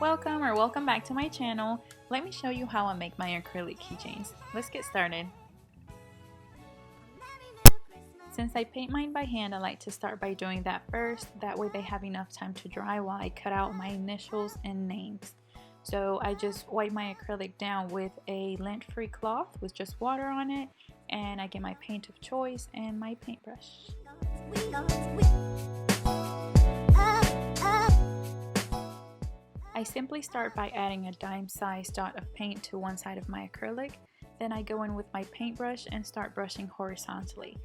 Welcome back to my channel. Let me show you how I make my acrylic keychains. Let's get started. Since I paint mine by hand, I like to start by doing that first. That way they have enough time to dry while I cut out my initials and names. So I just wipe my acrylic down with a lint-free cloth with just water on it, and I get my paint of choice and my paintbrush. I simply start by adding a dime-sized dot of paint to one side of my acrylic. Then I go in with my paintbrush and start brushing horizontally.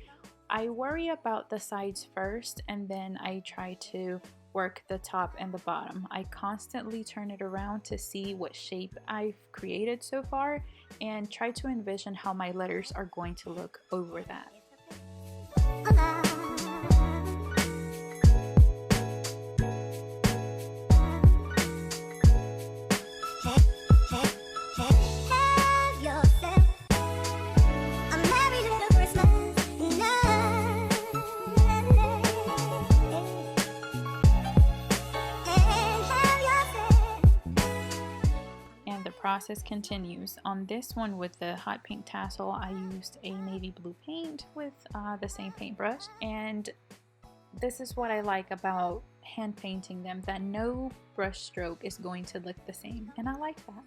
I worry about the sides first, and then I try to work the top and the bottom. I constantly turn it around to see what shape I've created so far and try to envision how my letters are going to look over that. Process continues. On this one with the hot pink tassel, I used a navy blue paint with the same paintbrush, and this is what I like about hand painting them, that no brush stroke is going to look the same, and I like that.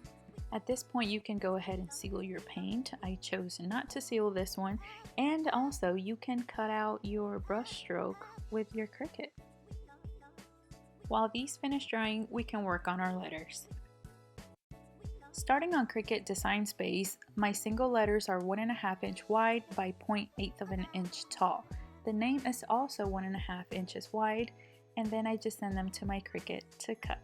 At this point you can go ahead and seal your paint. I chose not to seal this one, and also you can cut out your brush stroke with your Cricut. While these finish drying, we can work on our letters. Starting on Cricut Design Space, my single letters are 1.5 inch wide by 0.8 of an inch tall. The name is also 1.5 inches wide, and then I just send them to my Cricut to cut.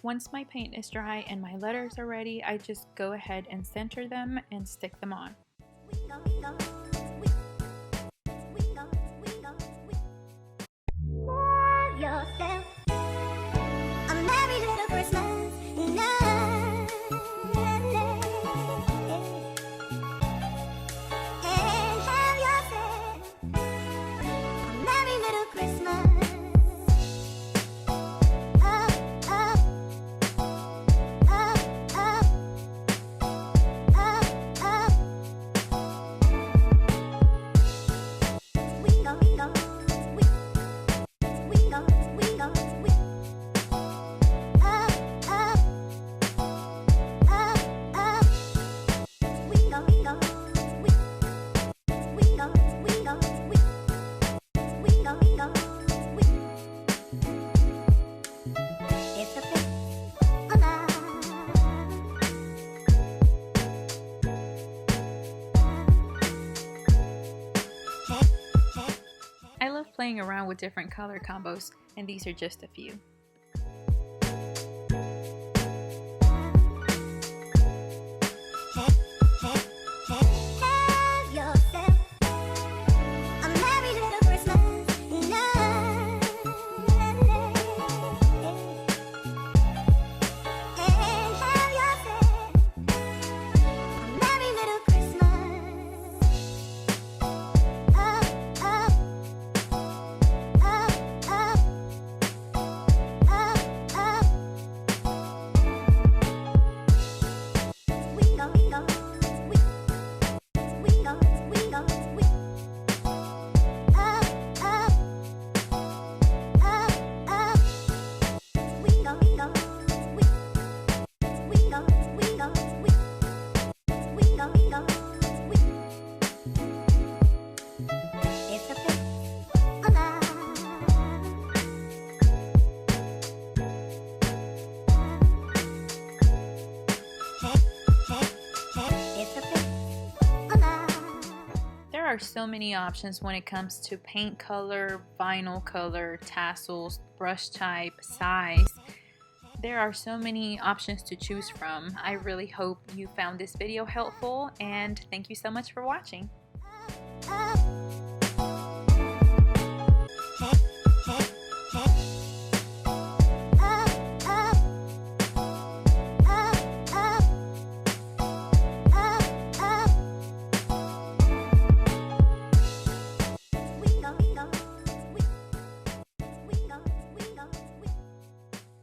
Once my paint is dry and my letters are ready, I just go ahead and center them and stick them on. I love playing around with different color combos, and these are just a few. There are so many options when it comes to paint color, vinyl color, tassels, brush type, size. There are so many options to choose from. I really hope you found this video helpful, and thank you so much for watching.